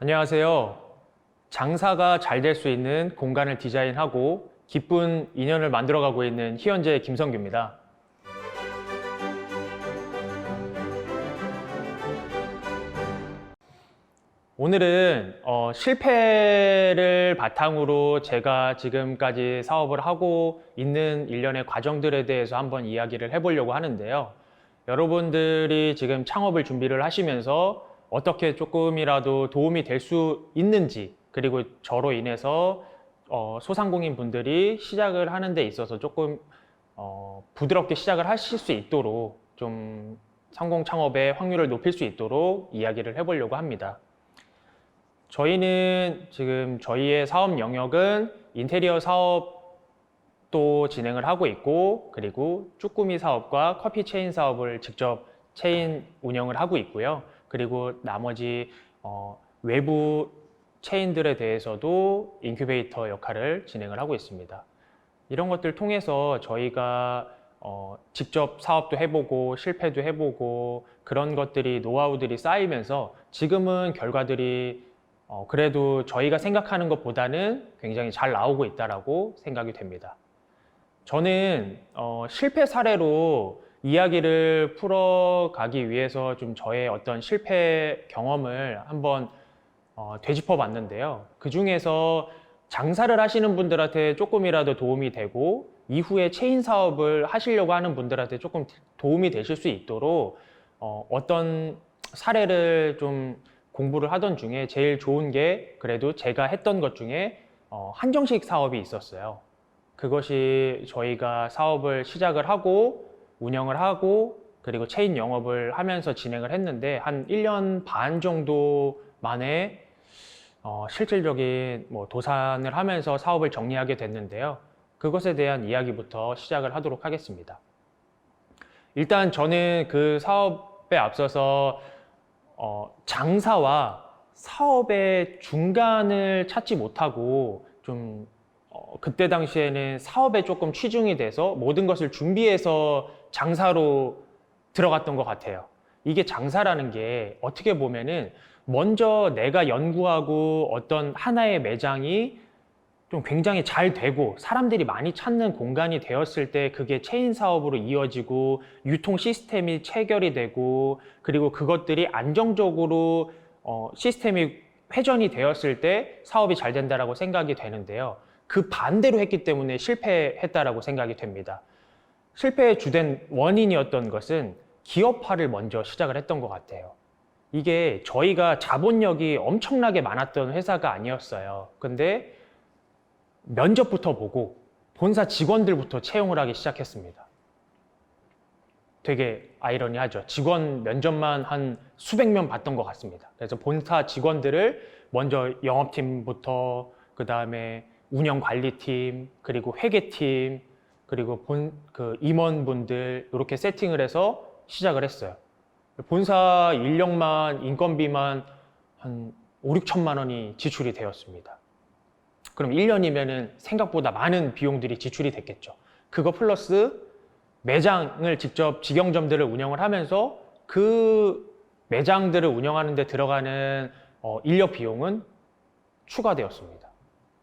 안녕하세요. 장사가 잘 될 수 있는 공간을 디자인하고 기쁜 인연을 만들어가고 있는 희연제 김성규입니다. 오늘은 실패를 바탕으로 제가 지금까지 사업을 하고 있는 일련의 과정들에 대해서 한번 이야기를 해보려고 하는데요. 여러분들이 지금 창업을 준비를 하시면서 어떻게 조금이라도 도움이 될 수 있는지, 그리고 저로 인해서 소상공인 분들이 시작을 하는 데 있어서 조금 부드럽게 시작을 하실 수 있도록 좀 성공 창업의 확률을 높일 수 있도록 이야기를 해보려고 합니다. 저희는 지금 저희의 사업 영역은 인테리어 사업도 진행을 하고 있고, 그리고 쭈꾸미 사업과 커피 체인 사업을 직접 체인 운영을 하고 있고요. 그리고 나머지 외부 체인들에 대해서도 인큐베이터 역할을 진행을 하고 있습니다. 이런 것들 통해서 저희가 직접 사업도 해보고 실패도 해보고 그런 것들이 노하우들이 쌓이면서 지금은 결과들이 그래도 저희가 생각하는 것보다는 굉장히 잘 나오고 있다라고 생각이 됩니다. 저는 실패 사례로 이야기를 풀어가기 위해서 좀 저의 어떤 실패 경험을 한번 되짚어 봤는데요. 그 중에서 장사를 하시는 분들한테 조금이라도 도움이 되고 이후에 체인 사업을 하시려고 하는 분들한테 조금 도움이 되실 수 있도록 어떤 사례를 좀 공부를 하던 중에 제일 좋은 게 그래도 제가 했던 것 중에 한정식 사업이 있었어요. 그것이 저희가 사업을 시작을 하고 운영을 하고 그리고 체인 영업을 하면서 진행을 했는데 한 1년 반 정도 만에 실질적인 도산을 하면서 사업을 정리하게 됐는데요. 그것에 대한 이야기부터 시작을 하도록 하겠습니다. 일단 저는 그 사업에 앞서서 장사와 사업의 중간을 찾지 못하고 좀 그때 당시에는 사업에 조금 치중이 돼서 모든 것을 준비해서 장사로 들어갔던 것 같아요. 이게 장사라는 게 어떻게 보면은 먼저 내가 연구하고 어떤 하나의 매장이 좀 굉장히 잘 되고 사람들이 많이 찾는 공간이 되었을 때 그게 체인 사업으로 이어지고 유통 시스템이 체결이 되고 그리고 그것들이 안정적으로 시스템이 회전이 되었을 때 사업이 잘 된다라고 생각이 되는데요. 그 반대로 했기 때문에 실패했다라고 생각이 됩니다. 실패의 주된 원인이었던 것은 기업화를 먼저 시작을 했던 것 같아요. 이게 저희가 자본력이 엄청나게 많았던 회사가 아니었어요. 근데 면접부터 보고 본사 직원들부터 채용을 하기 시작했습니다. 되게 아이러니하죠. 직원 면접만 한 수백 명 봤던 것 같습니다. 그래서 본사 직원들을 먼저 영업팀부터 그 다음에 운영관리팀 그리고 회계팀 그리고 그 임원분들 이렇게 세팅을 해서 시작을 했어요. 본사 인력만 인건비만 한 5, 6천만 원이 지출이 되었습니다. 그럼 1년이면은 생각보다 많은 비용들이 지출이 됐겠죠. 그거 플러스 매장을 직접 직영점들을 운영을 하면서 그 매장들을 운영하는 데 들어가는 인력 비용은 추가되었습니다.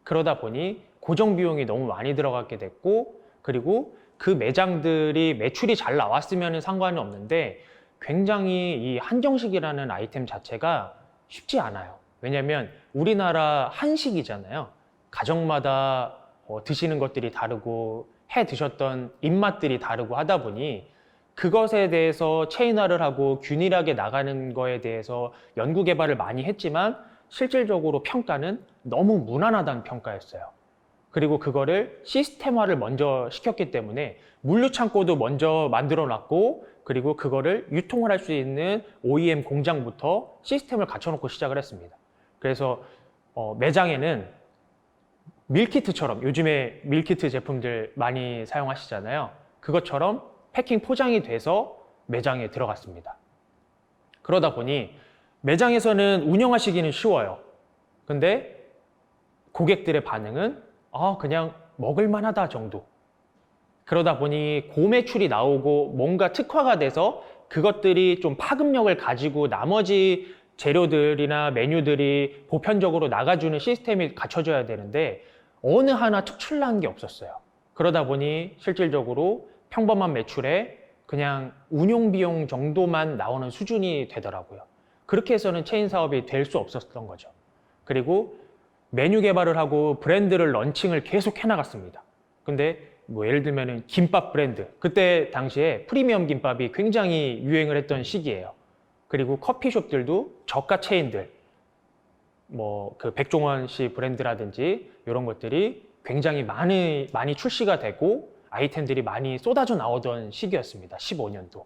그러다 보니 고정 비용이 너무 많이 들어가게 됐고 그리고 그 매장들이 매출이 잘 나왔으면 상관이 없는데 굉장히 이 한정식이라는 아이템 자체가 쉽지 않아요. 왜냐하면 우리나라 한식이잖아요. 가정마다 드시는 것들이 다르고 해 드셨던 입맛들이 다르고 하다 보니 그것에 대해서 체인화를 하고 균일하게 나가는 거에 대해서 연구 개발을 많이 했지만 실질적으로 평가는 너무 무난하다는 평가였어요. 그리고 그거를 시스템화를 먼저 시켰기 때문에 물류창고도 먼저 만들어 놨고 그리고 그거를 유통을 할 수 있는 OEM 공장부터 시스템을 갖춰놓고 시작을 했습니다. 그래서 매장에는 밀키트처럼 요즘에 밀키트 제품들 많이 사용하시잖아요. 그것처럼 패킹 포장이 돼서 매장에 들어갔습니다. 그러다 보니 매장에서는 운영하시기는 쉬워요. 근데 고객들의 반응은 그냥 먹을만하다 정도. 그러다 보니 고매출이 나오고 뭔가 특화가 돼서 그것들이 좀 파급력을 가지고 나머지 재료들이나 메뉴들이 보편적으로 나가주는 시스템이 갖춰져야 되는데 어느 하나 특출난 게 없었어요. 그러다 보니 실질적으로 평범한 매출에 그냥 운용 비용 정도만 나오는 수준이 되더라고요. 그렇게 해서는 체인 사업이 될 수 없었던 거죠. 그리고 메뉴 개발을 하고 브랜드를 런칭을 계속 해나갔습니다. 근데 뭐 예를 들면은 김밥 브랜드, 그때 당시에 프리미엄 김밥이 굉장히 유행을 했던 시기예요. 그리고 커피숍들도 저가 체인들, 뭐 그 백종원 씨 브랜드라든지 이런 것들이 굉장히 많이 출시가 되고 아이템들이 많이 쏟아져 나오던 시기였습니다. 15년도.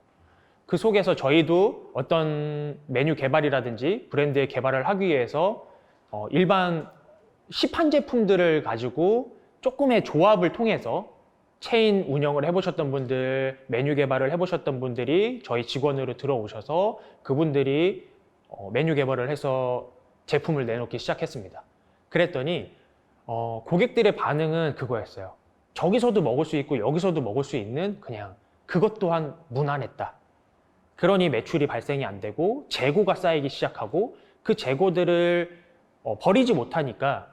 그 속에서 저희도 어떤 메뉴 개발이라든지 브랜드의 개발을 하기 위해서 일반 시판 제품들을 가지고 조금의 조합을 통해서 체인 운영을 해보셨던 분들, 메뉴 개발을 해보셨던 분들이 저희 직원으로 들어오셔서 그분들이 메뉴 개발을 해서 제품을 내놓기 시작했습니다. 그랬더니 고객들의 반응은 그거였어요. 저기서도 먹을 수 있고 여기서도 먹을 수 있는 그냥 그것 또한 무난했다. 그러니 매출이 발생이 안 되고 재고가 쌓이기 시작하고 그 재고들을 버리지 못하니까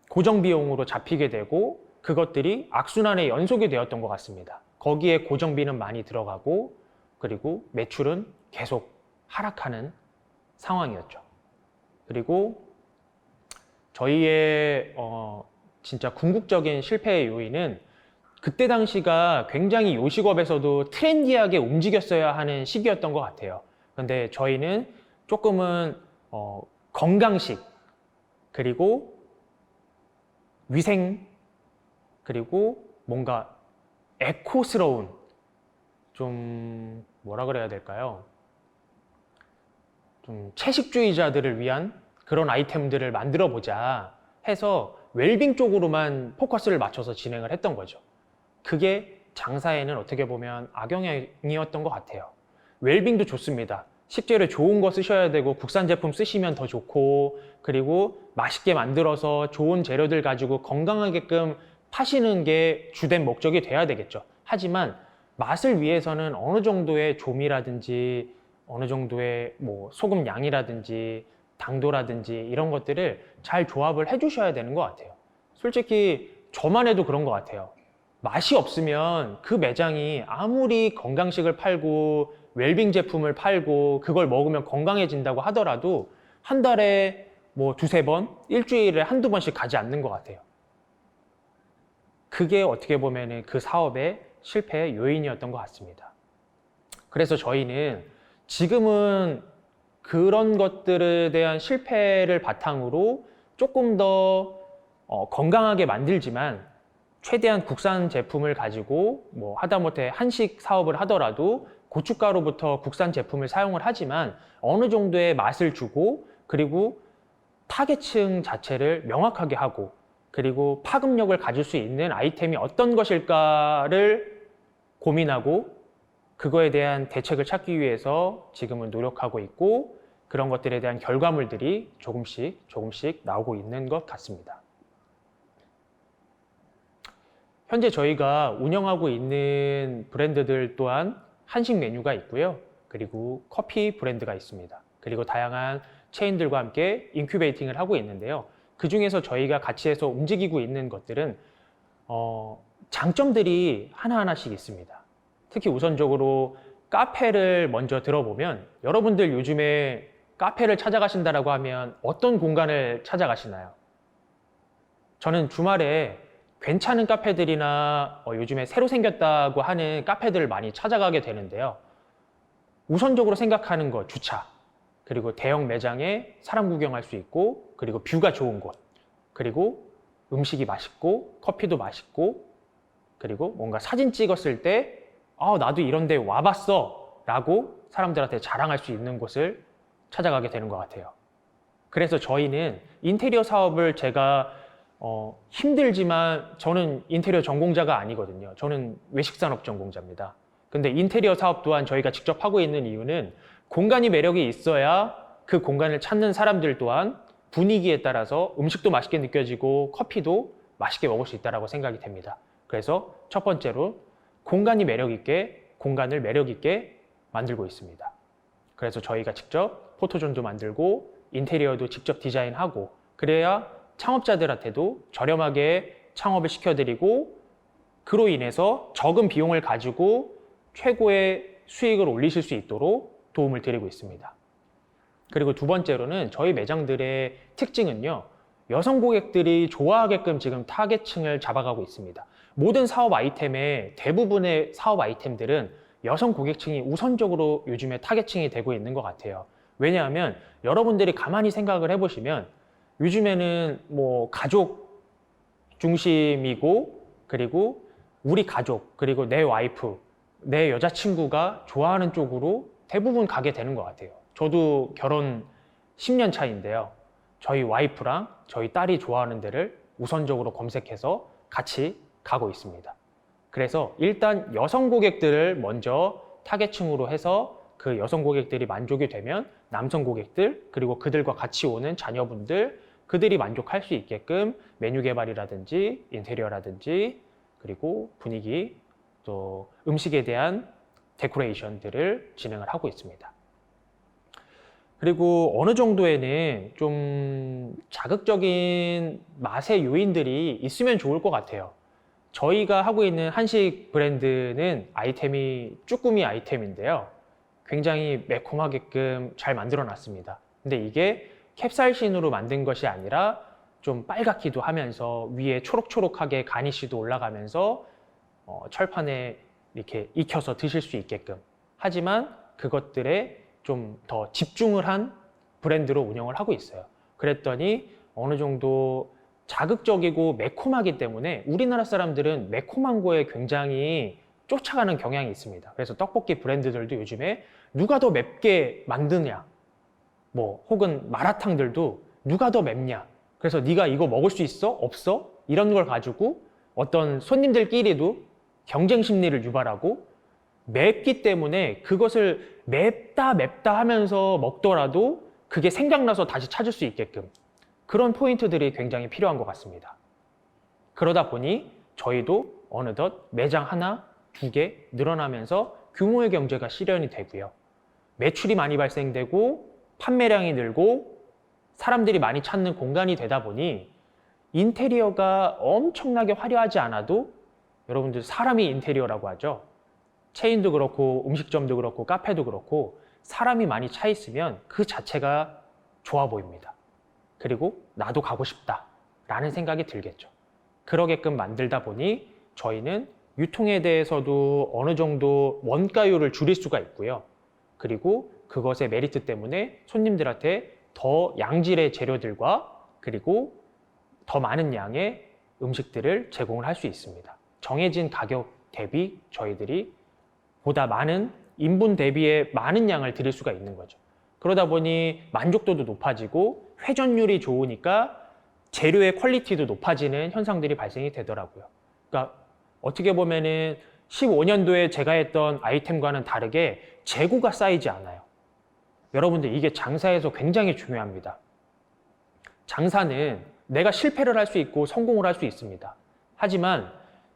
고정 비용으로 잡히게 되고 그것들이 악순환의 연속이 되었던 것 같습니다. 거기에 고정비는 많이 들어가고 그리고 매출은 계속 하락하는 상황이었죠. 그리고 저희의 진짜 궁극적인 실패의 요인은 그때 당시가 굉장히 요식업에서도 트렌디하게 움직였어야 하는 시기였던 것 같아요. 근데 저희는 조금은 건강식 그리고 위생 그리고 뭔가 에코스러운 좀 뭐라 그래야 될까요? 좀 채식주의자들을 위한 그런 아이템들을 만들어 보자 해서 웰빙 쪽으로만 포커스를 맞춰서 진행을 했던 거죠. 그게 장사에는 어떻게 보면 악영향이었던 것 같아요. 웰빙도 좋습니다. 식재료 좋은 거 쓰셔야 되고 국산 제품 쓰시면 더 좋고 그리고 맛있게 만들어서 좋은 재료들 가지고 건강하게끔 파시는 게 주된 목적이 돼야 되겠죠. 하지만 맛을 위해서는 어느 정도의 조미라든지 어느 정도의 뭐 소금 양이라든지 당도라든지 이런 것들을 잘 조합을 해주셔야 되는 것 같아요. 솔직히 저만 해도 그런 것 같아요. 맛이 없으면 그 매장이 아무리 건강식을 팔고 웰빙 제품을 팔고 그걸 먹으면 건강해진다고 하더라도 한 달에 뭐 두세 번, 일주일에 한두 번씩 가지 않는 것 같아요. 그게 어떻게 보면 그 사업의 실패의 요인이었던 것 같습니다. 그래서 저희는 지금은 그런 것들에 대한 실패를 바탕으로 조금 더 건강하게 만들지만 최대한 국산 제품을 가지고 뭐 하다못해 한식 사업을 하더라도 고춧가루부터 국산 제품을 사용을 하지만 어느 정도의 맛을 주고 그리고 타겟층 자체를 명확하게 하고 그리고 파급력을 가질 수 있는 아이템이 어떤 것일까를 고민하고 그거에 대한 대책을 찾기 위해서 지금은 노력하고 있고 그런 것들에 대한 결과물들이 조금씩 나오고 있는 것 같습니다. 현재 저희가 운영하고 있는 브랜드들 또한 한식 메뉴가 있고요. 그리고 커피 브랜드가 있습니다. 그리고 다양한 체인들과 함께 인큐베이팅을 하고 있는데요. 그 중에서 저희가 같이 해서 움직이고 있는 것들은 장점들이 하나하나씩 있습니다. 특히 우선적으로 카페를 먼저 들어보면 여러분들 요즘에 카페를 찾아가신다라고 하면 어떤 공간을 찾아가시나요? 저는 주말에 괜찮은 카페들이나 요즘에 새로 생겼다고 하는 카페들을 많이 찾아가게 되는데요. 우선적으로 생각하는 것, 주차, 그리고 대형 매장에 사람 구경할 수 있고 그리고 뷰가 좋은 곳, 그리고 음식이 맛있고 커피도 맛있고 그리고 뭔가 사진 찍었을 때 나도 이런 데 와봤어 라고 사람들한테 자랑할 수 있는 곳을 찾아가게 되는 것 같아요. 그래서 저희는 인테리어 사업을 제가 힘들지만 저는 인테리어 전공자가 아니거든요. 저는 외식산업 전공자입니다. 근데 인테리어 사업 또한 저희가 직접 하고 있는 이유는 공간이 매력이 있어야 그 공간을 찾는 사람들 또한 분위기에 따라서 음식도 맛있게 느껴지고 커피도 맛있게 먹을 수 있다고 생각이 됩니다. 그래서 첫 번째로 공간이 매력 있게, 공간을 매력 있게 만들고 있습니다. 그래서 저희가 직접 포토존도 만들고 인테리어도 직접 디자인하고 그래야 창업자들한테도 저렴하게 창업을 시켜드리고 그로 인해서 적은 비용을 가지고 최고의 수익을 올리실 수 있도록 도움을 드리고 있습니다. 그리고 두 번째로는 저희 매장들의 특징은요. 여성 고객들이 좋아하게끔 지금 타겟층을 잡아가고 있습니다. 모든 사업 아이템의 대부분의 사업 아이템들은 여성 고객층이 우선적으로 요즘에 타겟층이 되고 있는 것 같아요. 왜냐하면 여러분들이 가만히 생각을 해보시면 요즘에는 뭐 가족 중심이고 그리고 우리 가족 그리고 내 와이프, 내 여자친구가 좋아하는 쪽으로 대부분 가게 되는 것 같아요. 저도 결혼 10년 차인데요. 저희 와이프랑 저희 딸이 좋아하는 데를 우선적으로 검색해서 같이 가고 있습니다. 그래서 일단 여성 고객들을 먼저 타겟층으로 해서 그 여성 고객들이 만족이 되면 남성 고객들 그리고 그들과 같이 오는 자녀분들 그들이 만족할 수 있게끔 메뉴 개발이라든지 인테리어라든지 그리고 분위기 또 음식에 대한 데코레이션들을 진행을 하고 있습니다. 그리고 어느 정도에는 좀 자극적인 맛의 요인들이 있으면 좋을 것 같아요. 저희가 하고 있는 한식 브랜드는 아이템이 쭈꾸미 아이템인데요. 굉장히 매콤하게끔 잘 만들어 놨습니다. 근데 이게 캡사이신으로 만든 것이 아니라 좀 빨갛기도 하면서 위에 초록초록하게 가니쉬도 올라가면서 철판에 이렇게 익혀서 드실 수 있게끔 하지만 그것들에 좀 더 집중을 한 브랜드로 운영을 하고 있어요. 그랬더니 어느 정도 자극적이고 매콤하기 때문에 우리나라 사람들은 매콤한 거에 굉장히 쫓아가는 경향이 있습니다. 그래서 떡볶이 브랜드들도 요즘에 누가 더 맵게 만드냐 뭐 혹은 마라탕들도 누가 더 맵냐 그래서 네가 이거 먹을 수 있어? 없어? 이런 걸 가지고 어떤 손님들끼리도 경쟁 심리를 유발하고 맵기 때문에 그것을 맵다 하면서 먹더라도 그게 생각나서 다시 찾을 수 있게끔 그런 포인트들이 굉장히 필요한 것 같습니다. 그러다 보니 저희도 어느덧 매장 하나, 두 개 늘어나면서 규모의 경제가 실현이 되고요. 매출이 많이 발생되고 판매량이 늘고 사람들이 많이 찾는 공간이 되다 보니 인테리어가 엄청나게 화려하지 않아도 여러분들 사람이 인테리어라고 하죠. 체인도 그렇고 음식점도 그렇고 카페도 그렇고 사람이 많이 차 있으면 그 자체가 좋아 보입니다. 그리고 나도 가고 싶다 라는 생각이 들겠죠. 그러게끔 만들다 보니 저희는 유통에 대해서도 어느 정도 원가율을 줄일 수가 있고요. 그리고 그것의 메리트 때문에 손님들한테 더 양질의 재료들과 그리고 더 많은 양의 음식들을 제공을 할 수 있습니다. 정해진 가격 대비 저희들이 보다 많은 인분 대비에 많은 양을 드릴 수가 있는 거죠. 그러다 보니 만족도도 높아지고 회전율이 좋으니까 재료의 퀄리티도 높아지는 현상들이 발생이 되더라고요. 그러니까 어떻게 보면은 15년도에 제가 했던 아이템과는 다르게 재고가 쌓이지 않아요. 여러분들 이게 장사에서 굉장히 중요합니다. 장사는 내가 실패를 할 수 있고 성공을 할 수 있습니다. 하지만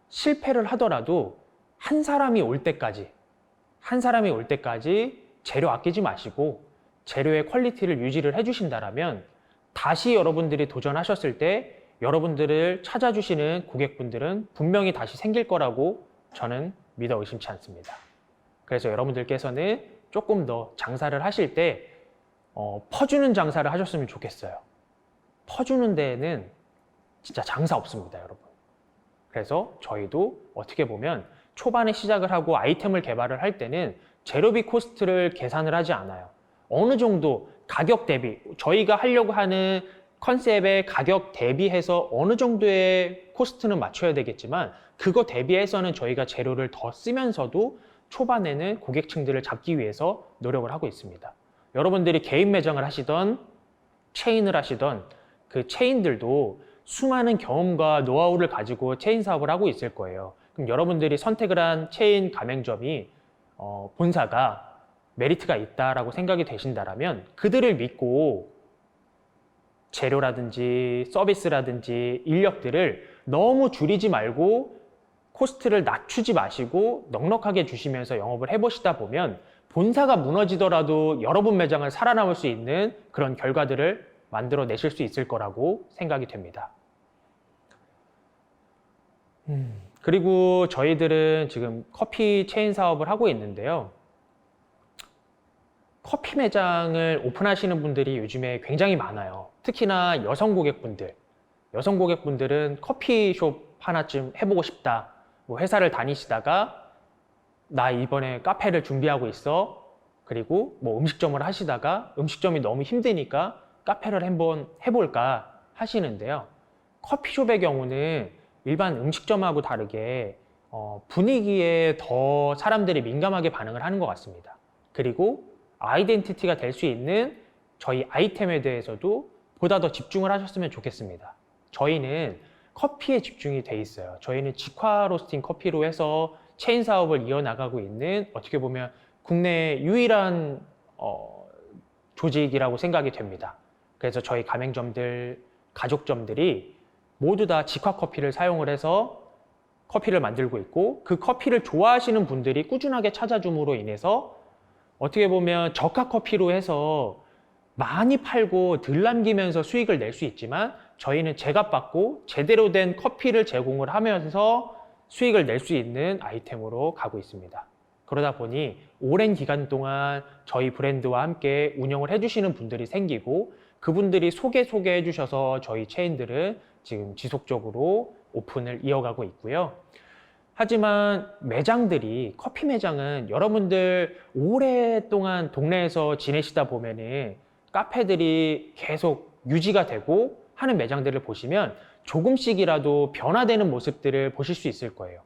실패를 하더라도 한 사람이 올 때까지 재료 아끼지 마시고 재료의 퀄리티를 유지를 해주신다면 다시 여러분들이 도전하셨을 때 여러분들을 찾아주시는 고객분들은 분명히 다시 생길 거라고 저는 믿어 의심치 않습니다. 그래서 여러분들께서는 조금 더 장사를 하실 때 퍼주는 장사를 하셨으면 좋겠어요. 퍼주는 데에는 진짜 장사 없습니다, 여러분. 그래서 저희도 어떻게 보면 초반에 시작을 하고 아이템을 개발을 할 때는 재료비 코스트를 계산을 하지 않아요. 어느 정도 가격 대비, 저희가 하려고 하는 컨셉의 가격 대비해서 어느 정도의 코스트는 맞춰야 되겠지만 그거 대비해서는 저희가 재료를 더 쓰면서도 초반에는 고객층들을 잡기 위해서 노력을 하고 있습니다. 여러분들이 개인 매장을 하시던 체인을 하시던 그 체인들도 수많은 경험과 노하우를 가지고 체인 사업을 하고 있을 거예요. 그럼 여러분들이 선택을 한 체인 가맹점이 본사가 메리트가 있다라고 생각이 되신다면 그들을 믿고 재료라든지 서비스라든지 인력들을 너무 줄이지 말고 코스트를 낮추지 마시고 넉넉하게 주시면서 영업을 해보시다 보면 본사가 무너지더라도 여러분 매장을 살아남을 수 있는 그런 결과들을 만들어내실 수 있을 거라고 생각이 됩니다. 그리고 저희들은 지금 커피 체인 사업을 하고 있는데요. 커피 매장을 오픈하시는 분들이 요즘에 굉장히 많아요. 특히나 여성 고객분들은 커피숍 하나쯤 해보고 싶다. 뭐 회사를 다니시다가 나 이번에 카페를 준비하고 있어. 그리고 뭐 음식점을 하시다가 음식점이 너무 힘드니까 카페를 한번 해볼까 하시는데요. 커피숍의 경우는 일반 음식점하고 다르게 분위기에 더 사람들이 민감하게 반응을 하는 것 같습니다. 그리고 아이덴티티가 될 수 있는 저희 아이템에 대해서도 보다 더 집중을 하셨으면 좋겠습니다. 저희는 커피에 집중이 돼 있어요. 저희는 직화 로스팅 커피로 해서 체인 사업을 이어나가고 있는 어떻게 보면 국내 유일한 조직이라고 생각이 됩니다. 그래서 저희 가맹점들, 가족점들이 모두 다 직화 커피를 사용을 해서 커피를 만들고 있고 그 커피를 좋아하시는 분들이 꾸준하게 찾아줌으로 인해서 어떻게 보면 저가 커피로 해서 많이 팔고 덜 남기면서 수익을 낼 수 있지만 저희는 제값받고 제대로 된 커피를 제공을 하면서 수익을 낼 수 있는 아이템으로 가고 있습니다. 그러다 보니 오랜 기간 동안 저희 브랜드와 함께 운영을 해주시는 분들이 생기고 그분들이 소개해 주셔서 저희 체인들은 지금 지속적으로 오픈을 이어가고 있고요. 하지만 매장들이, 커피 매장은 여러분들 오랫동안 동네에서 지내시다 보면은 카페들이 계속 유지가 되고 하는 매장들을 보시면 조금씩이라도 변화되는 모습들을 보실 수 있을 거예요.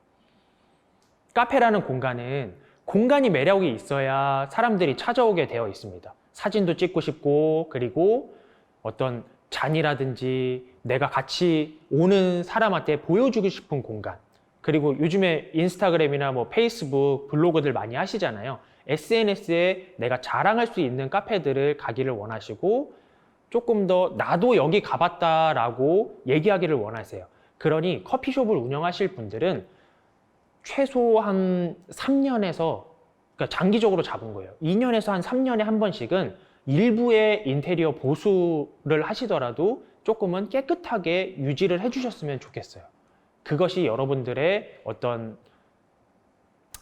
카페라는 공간은 공간이 매력이 있어야 사람들이 찾아오게 되어 있습니다. 사진도 찍고 싶고, 그리고 어떤 잔이라든지 내가 같이 오는 사람한테 보여주고 싶은 공간. 그리고 요즘에 인스타그램이나 뭐 페이스북, 블로그들 많이 하시잖아요. SNS에 내가 자랑할 수 있는 카페들을 가기를 원하시고 조금 더 나도 여기 가봤다라고 얘기하기를 원하세요. 그러니 커피숍을 운영하실 분들은 최소 한 3년에서, 그러니까 장기적으로 잡은 거예요. 2년에서 한 3년에 한 번씩은 일부의 인테리어 보수를 하시더라도 조금은 깨끗하게 유지를 해주셨으면 좋겠어요. 그것이 여러분들의 어떤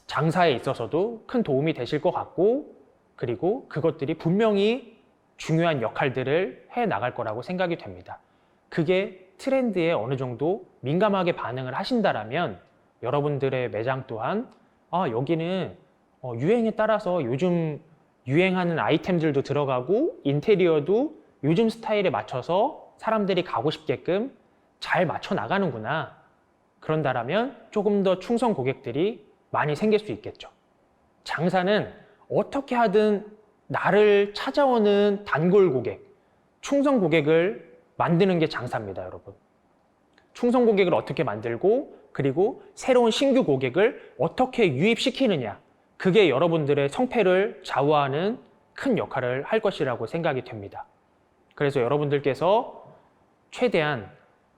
장사에 있어서도 큰 도움이 되실 것 같고, 그리고 그것들이 분명히 중요한 역할들을 해 나갈 거라고 생각이 됩니다. 그게 트렌드에 어느 정도 민감하게 반응을 하신다라면 여러분들의 매장 또한 여기는 유행에 따라서 요즘 유행하는 아이템들도 들어가고 인테리어도 요즘 스타일에 맞춰서 사람들이 가고 싶게끔 잘 맞춰 나가는구나. 그런다라면 조금 더 충성 고객들이 많이 생길 수 있겠죠. 장사는 어떻게 하든 나를 찾아오는 단골 고객, 충성 고객을 만드는 게 장사입니다, 여러분. 충성 고객을 어떻게 만들고, 그리고 새로운 신규 고객을 어떻게 유입시키느냐, 그게 여러분들의 성패를 좌우하는 큰 역할을 할 것이라고 생각이 됩니다. 그래서 여러분들께서 최대한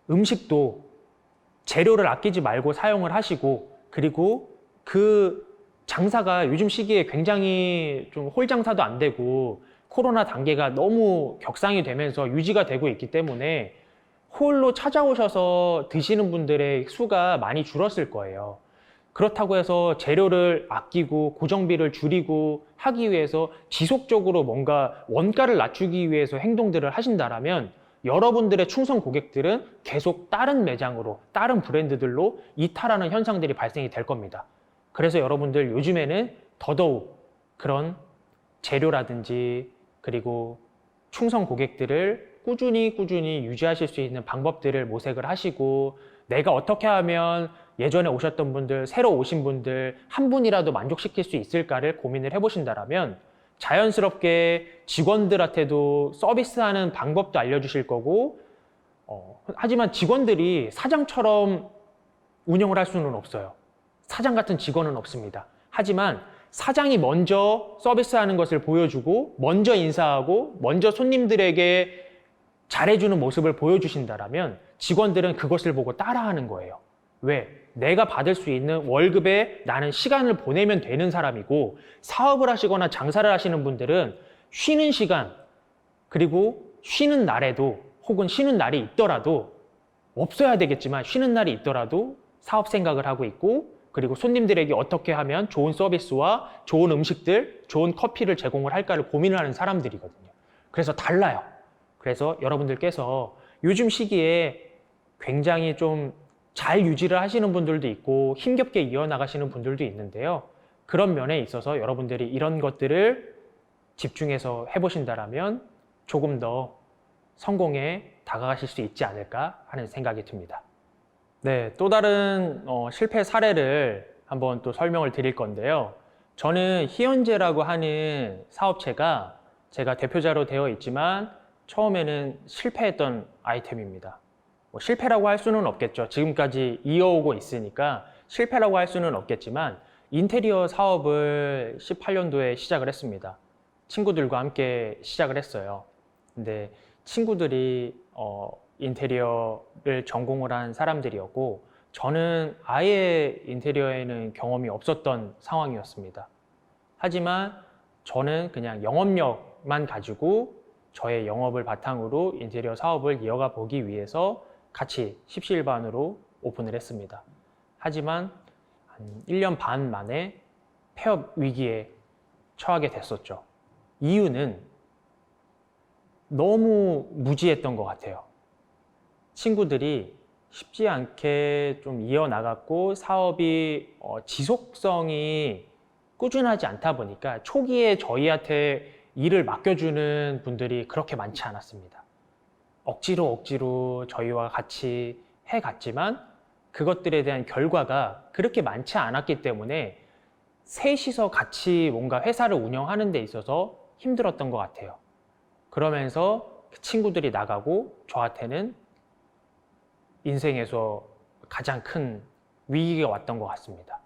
음식도 재료를 아끼지 말고 사용을 하시고, 그리고 그 장사가 요즘 시기에 굉장히 좀 홀장사도 안 되고 코로나 단계가 너무 격상이 되면서 유지가 되고 있기 때문에 홀로 찾아오셔서 드시는 분들의 수가 많이 줄었을 거예요. 그렇다고 해서 재료를 아끼고 고정비를 줄이고 하기 위해서 지속적으로 뭔가 원가를 낮추기 위해서 행동들을 하신다라면 여러분들의 충성 고객들은 계속 다른 매장으로, 다른 브랜드들로 이탈하는 현상들이 발생이 될 겁니다. 그래서 여러분들 요즘에는 더더욱 그런 재료라든지 그리고 충성 고객들을 꾸준히 유지하실 수 있는 방법들을 모색을 하시고, 내가 어떻게 하면 예전에 오셨던 분들, 새로 오신 분들 한 분이라도 만족시킬 수 있을까를 고민을 해보신다라면 자연스럽게 직원들한테도 서비스하는 방법도 알려주실 거고, 하지만 직원들이 사장처럼 운영을 할 수는 없어요. 사장 같은 직원은 없습니다. 하지만 사장이 먼저 서비스하는 것을 보여주고, 먼저 인사하고, 먼저 손님들에게 잘해주는 모습을 보여주신다라면 직원들은 그것을 보고 따라하는 거예요. 왜? 내가 받을 수 있는 월급에 나는 시간을 보내면 되는 사람이고, 사업을 하시거나 장사를 하시는 분들은 쉬는 시간, 그리고 쉬는 날에도, 혹은 쉬는 날이 있더라도, 없어야 되겠지만 쉬는 날이 있더라도 사업 생각을 하고 있고, 그리고 손님들에게 어떻게 하면 좋은 서비스와 좋은 음식들, 좋은 커피를 제공을 할까를 고민을 하는 사람들이거든요. 그래서 달라요. 그래서 여러분들께서 요즘 시기에 굉장히 좀 잘 유지를 하시는 분들도 있고 힘겹게 이어나가시는 분들도 있는데요. 그런 면에 있어서 여러분들이 이런 것들을 집중해서 해보신다면 조금 더 성공에 다가가실 수 있지 않을까 하는 생각이 듭니다. 네, 또 다른 실패 사례를 한번 또 설명을 드릴 건데요. 저는 희연제라고 하는 사업체가 제가 대표자로 되어 있지만 처음에는 실패했던 아이템입니다. 실패라고 할 수는 없겠죠. 지금까지 이어오고 있으니까 실패라고 할 수는 없겠지만 인테리어 사업을 18년도에 시작을 했습니다. 친구들과 함께 시작을 했어요. 근데 친구들이 인테리어를 전공을 한 사람들이었고 저는 아예 인테리어에는 경험이 없었던 상황이었습니다. 하지만 저는 그냥 영업력만 가지고 저의 영업을 바탕으로 인테리어 사업을 이어가 보기 위해서 같이 십시일반으로 오픈을 했습니다. 하지만 한 1년 반 만에 폐업 위기에 처하게 됐었죠. 이유는 너무 무지했던 것 같아요. 친구들이 쉽지 않게 좀 이어나갔고 사업이 지속성이 꾸준하지 않다 보니까 초기에 저희한테 일을 맡겨주는 분들이 그렇게 많지 않았습니다. 억지로 저희와 같이 해갔지만 그것들에 대한 결과가 그렇게 많지 않았기 때문에 셋이서 같이 뭔가 회사를 운영하는 데 있어서 힘들었던 것 같아요. 그러면서 친구들이 나가고 저한테는 인생에서 가장 큰 위기가 왔던 것 같습니다.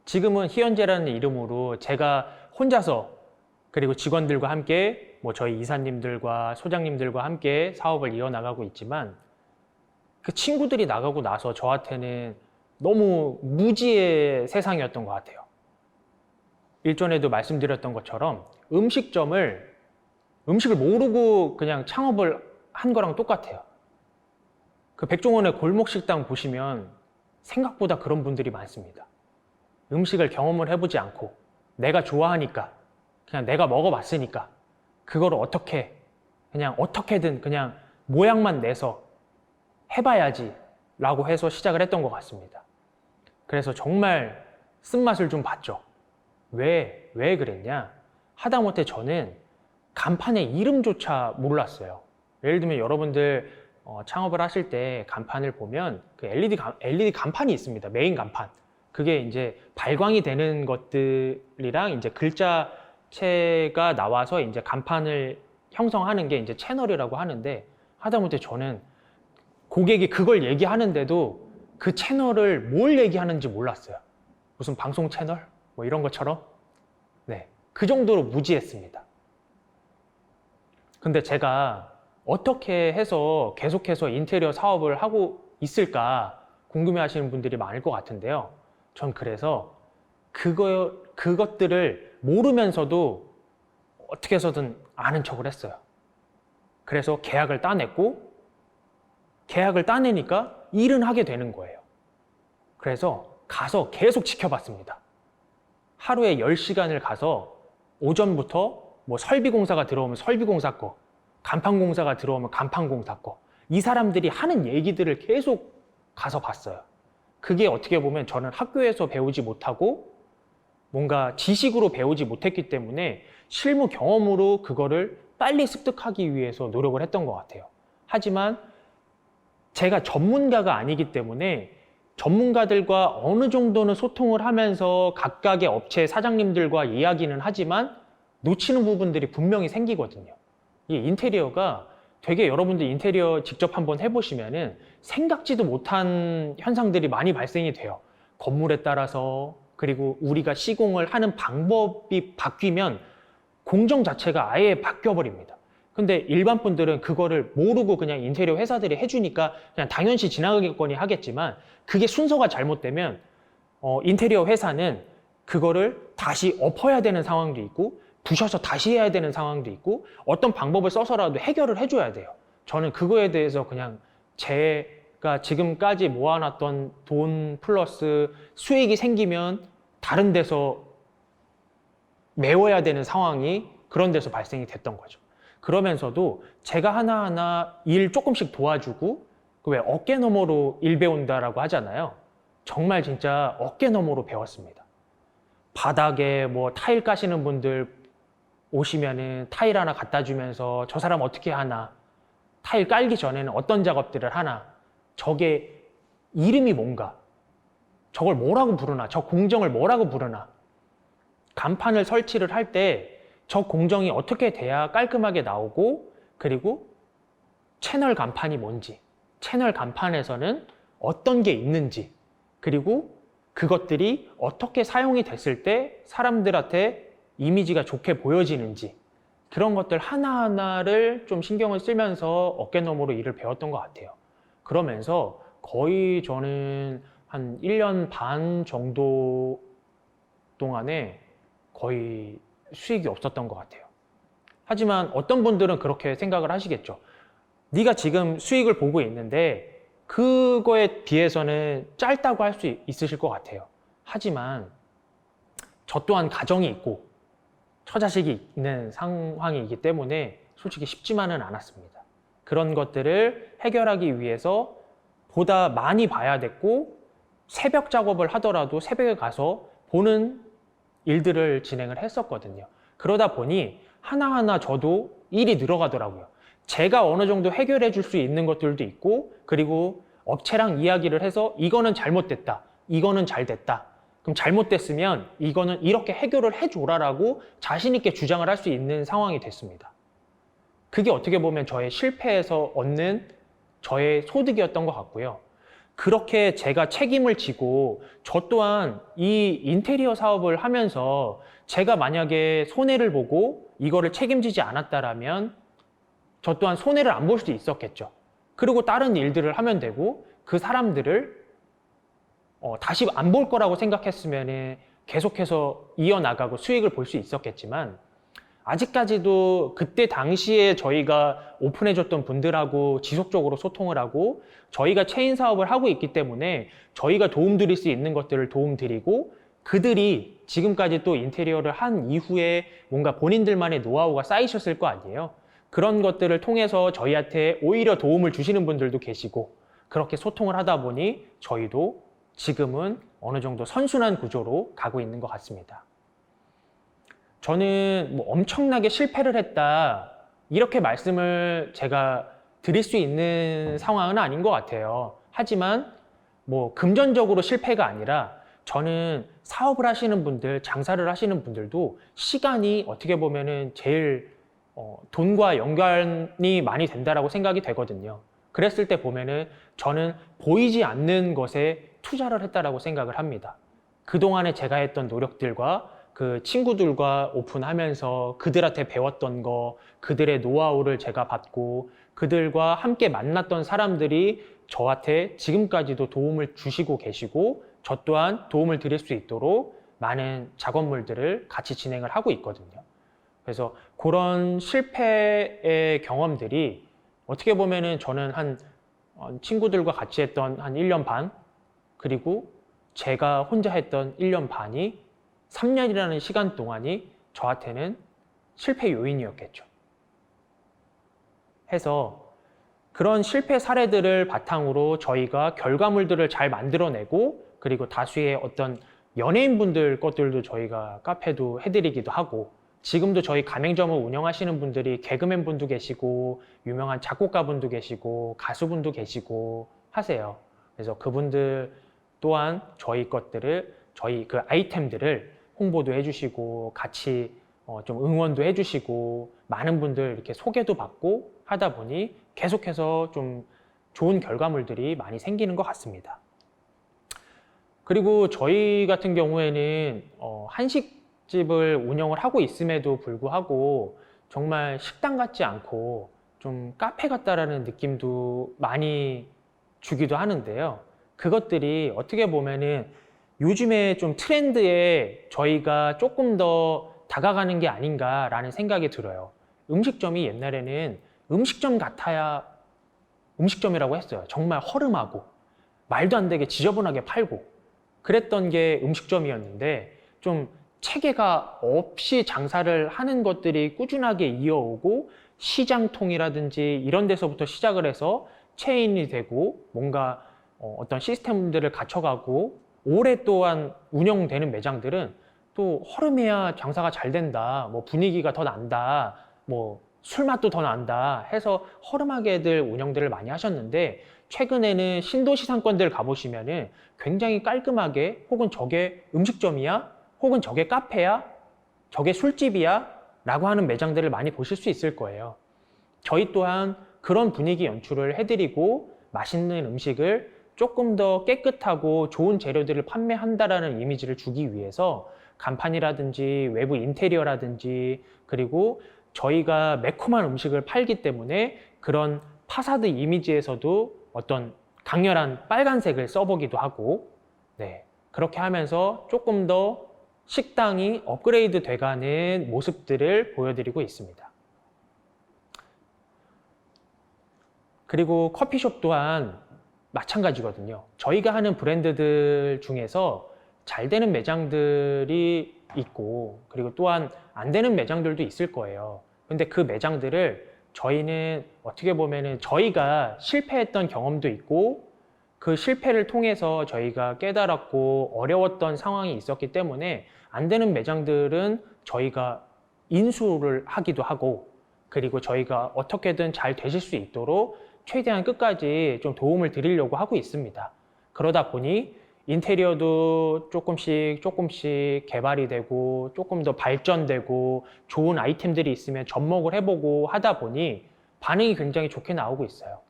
지금은 희연제라는 이름으로 제가 혼자서 그리고 직원들과 함께 저희 이사님들과 소장님들과 함께 사업을 이어나가고 있지만 그 친구들이 나가고 나서 저한테는 너무 무지의 세상이었던 것 같아요. 일전에도 말씀드렸던 것처럼 음식을 모르고 그냥 창업을 한 거랑 똑같아요. 그 백종원의 골목식당 보시면 생각보다 그런 분들이 많습니다. 음식을 경험을 해보지 않고 내가 좋아하니까 그냥 내가 먹어봤으니까 그거를 어떻게든 그냥 모양만 내서 해봐야지 라고 해서 시작을 했던 것 같습니다. 그래서 정말 쓴맛을 좀 봤죠. 왜 그랬냐? 하다못해 저는 간판의 이름조차 몰랐어요. 예를 들면 여러분들 창업을 하실 때 간판을 보면 그 LED 간판이 있습니다. 메인 간판. 그게 이제 발광이 되는 것들이랑 이제 글자체가 나와서 이제 간판을 형성하는 게 이제 채널이라고 하는데 하다못해 저는 고객이 그걸 얘기하는데도 그 채널을 뭘 얘기하는지 몰랐어요. 무슨 방송 채널? 뭐 이런 것처럼. 네. 그 정도로 무지했습니다. 근데 제가 어떻게 해서 계속해서 인테리어 사업을 하고 있을까 궁금해 하시는 분들이 많을 것 같은데요. 전 그래서 그것들을 모르면서도 어떻게 해서든 아는 척을 했어요. 그래서 계약을 따냈고 계약을 따내니까 일은 하게 되는 거예요. 그래서 가서 계속 지켜봤습니다. 하루에 10시간을 가서 오전부터 설비공사가 들어오면 설비공사 거, 간판공사가 들어오면 간판공사 거, 이 사람들이 하는 얘기들을 계속 가서 봤어요. 그게 어떻게 보면 저는 학교에서 배우지 못하고 뭔가 지식으로 배우지 못했기 때문에 실무 경험으로 그거를 빨리 습득하기 위해서 노력을 했던 것 같아요. 하지만 제가 전문가가 아니기 때문에 전문가들과 어느 정도는 소통을 하면서 각각의 업체 사장님들과 이야기는 하지만 놓치는 부분들이 분명히 생기거든요. 이 인테리어가 되게 여러분들 인테리어 직접 한번 해보시면은 생각지도 못한 현상들이 많이 발생이 돼요. 건물에 따라서, 그리고 우리가 시공을 하는 방법이 바뀌면 공정 자체가 아예 바뀌어 버립니다. 근데 일반 분들은 그거를 모르고 그냥 인테리어 회사들이 해주니까 그냥 당연시 지나가겠거니 하겠지만 그게 순서가 잘못되면 인테리어 회사는 그거를 다시 엎어야 되는 상황도 있고 부셔서 다시 해야 되는 상황도 있고 어떤 방법을 써서라도 해결을 해줘야 돼요. 저는 그거에 대해서 그냥 제가 지금까지 모아놨던 돈 플러스 수익이 생기면 다른 데서 메워야 되는 상황이 그런 데서 발생이 됐던 거죠. 그러면서도 제가 하나하나 일 조금씩 도와주고 왜 어깨너머로 일 배운다라고 하잖아요. 정말 진짜 어깨너머로 배웠습니다. 바닥에 뭐 타일 까시는 분들 오시면은 타일 하나 갖다 주면서 저 사람 어떻게 하나, 타일 깔기 전에는 어떤 작업들을 하나, 저게 이름이 뭔가, 저걸 뭐라고 부르나, 저 공정을 뭐라고 부르나, 간판을 설치를 할 때 저 공정이 어떻게 돼야 깔끔하게 나오고, 그리고 채널 간판이 뭔지, 채널 간판에서는 어떤 게 있는지, 그리고 그것들이 어떻게 사용이 됐을 때 사람들한테 이미지가 좋게 보여지는지, 그런 것들 하나하나를 좀 신경을 쓰면서 어깨너머로 일을 배웠던 것 같아요. 그러면서 거의 저는 한 1년 반 정도 동안에 거의 수익이 없었던 것 같아요. 하지만 어떤 분들은 그렇게 생각을 하시겠죠. 네가 지금 수익을 보고 있는데 그거에 비해서는 짧다고 할 수 있으실 것 같아요. 하지만 저 또한 가정이 있고 처자식이 있는 상황이기 때문에 솔직히 쉽지만은 않았습니다. 그런 것들을 해결하기 위해서 보다 많이 봐야 됐고 새벽 작업을 하더라도 새벽에 가서 보는 일들을 진행을 했었거든요. 그러다 보니 하나하나 저도 일이 늘어가더라고요. 제가 어느 정도 해결해 줄 수 있는 것들도 있고 그리고 업체랑 이야기를 해서 이거는 잘못됐다, 이거는 잘 됐다. 그럼 잘못됐으면 이거는 이렇게 해결을 해줘라라고 자신 있게 주장을 할 수 있는 상황이 됐습니다. 그게 어떻게 보면 저의 실패에서 얻는 저의 소득이었던 것 같고요. 그렇게 제가 책임을 지고 저 또한 이 인테리어 사업을 하면서 제가 만약에 손해를 보고 이거를 책임지지 않았다라면 저 또한 손해를 안 볼 수도 있었겠죠. 그리고 다른 일들을 하면 되고 그 사람들을 다시 안 볼 거라고 생각했으면 계속해서 이어나가고 수익을 볼 수 있었겠지만 아직까지도 그때 당시에 저희가 오픈해줬던 분들하고 지속적으로 소통을 하고 저희가 체인 사업을 하고 있기 때문에 저희가 도움 드릴 수 있는 것들을 도움 드리고 그들이 지금까지 또 인테리어를 한 이후에 뭔가 본인들만의 노하우가 쌓이셨을 거 아니에요. 그런 것들을 통해서 저희한테 오히려 도움을 주시는 분들도 계시고 그렇게 소통을 하다 보니 저희도 지금은 어느 정도 선순환 구조로 가고 있는 것 같습니다. 저는 뭐 엄청나게 실패를 했다 이렇게 말씀을 제가 드릴 수 있는 상황은 아닌 것 같아요. 하지만 뭐 금전적으로 실패가 아니라 저는 사업을 하시는 분들, 장사를 하시는 분들도 시간이 어떻게 보면은 제일 돈과 연관이 많이 된다라고 생각이 되거든요. 그랬을 때 보면은 저는 보이지 않는 것에 투자를 했다라고 생각을 합니다. 그동안에 제가 했던 노력들과 그 친구들과 오픈하면서 그들한테 배웠던 거, 그들의 노하우를 제가 받고 그들과 함께 만났던 사람들이 저한테 지금까지도 도움을 주시고 계시고 저 또한 도움을 드릴 수 있도록 많은 작업물들을 같이 진행을 하고 있거든요. 그래서 그런 실패의 경험들이 어떻게 보면은 저는 한 친구들과 같이 했던 한 1년 반 그리고 제가 혼자 했던 1년 반이 3년이라는 시간 동안이 저한테는 실패 요인이었겠죠. 해서 그런 실패 사례들을 바탕으로 저희가 결과물들을 잘 만들어내고 그리고 다수의 어떤 연예인분들 것들도 저희가 카페도 해드리기도 하고 지금도 저희 가맹점을 운영하시는 분들이 개그맨 분도 계시고 유명한 작곡가분도 계시고 가수분도 계시고 하세요. 그래서 그분들 또한 저희 것들을 저희 그 아이템들을 홍보도 해주시고 같이 좀 응원도 해주시고 많은 분들 이렇게 소개도 받고 하다 보니 계속해서 좀 좋은 결과물들이 많이 생기는 것 같습니다. 그리고 저희 같은 경우에는 한식집을 운영을 하고 있음에도 불구하고 정말 식당 같지 않고 좀 카페 같다라는 느낌도 많이 주기도 하는데요. 그것들이 어떻게 보면은 요즘에 좀 트렌드에 저희가 조금 더 다가가는 게 아닌가라는 생각이 들어요. 음식점이 옛날에는 음식점 같아야 음식점이라고 했어요. 정말 허름하고 말도 안 되게 지저분하게 팔고 그랬던 게 음식점이었는데 좀 체계가 없이 장사를 하는 것들이 꾸준하게 이어오고 시장통이라든지 이런 데서부터 시작을 해서 체인이 되고 뭔가 어떤 시스템들을 갖춰가고 오랫동안 운영되는 매장들은 또 허름해야 장사가 잘 된다, 뭐 분위기가 더 난다, 뭐 술맛도 더 난다 해서 허름하게들 운영들을 많이 하셨는데 최근에는 신도시 상권들 가보시면은 굉장히 깔끔하게 혹은 저게 음식점이야? 혹은 저게 카페야? 저게 술집이야? 라고 하는 매장들을 많이 보실 수 있을 거예요. 저희 또한 그런 분위기 연출을 해드리고 맛있는 음식을 조금 더 깨끗하고 좋은 재료들을 판매한다라는 이미지를 주기 위해서 간판이라든지 외부 인테리어라든지 그리고 저희가 매콤한 음식을 팔기 때문에 그런 파사드 이미지에서도 어떤 강렬한 빨간색을 써보기도 하고 네, 그렇게 하면서 조금 더 식당이 업그레이드 돼가는 모습들을 보여드리고 있습니다. 그리고 커피숍 또한 마찬가지거든요. 저희가 하는 브랜드들 중에서 잘 되는 매장들이 있고 그리고 또한 안 되는 매장들도 있을 거예요. 근데 그 매장들을 저희는 어떻게 보면은 저희가 실패했던 경험도 있고 그 실패를 통해서 저희가 깨달았고 어려웠던 상황이 있었기 때문에 안 되는 매장들은 저희가 인수를 하기도 하고 그리고 저희가 어떻게든 잘 되실 수 있도록 최대한 끝까지 좀 도움을 드리려고 하고 있습니다. 그러다 보니 인테리어도 조금씩 개발이 되고 조금 더 발전되고 좋은 아이템들이 있으면 접목을 해보고 하다 보니 반응이 굉장히 좋게 나오고 있어요.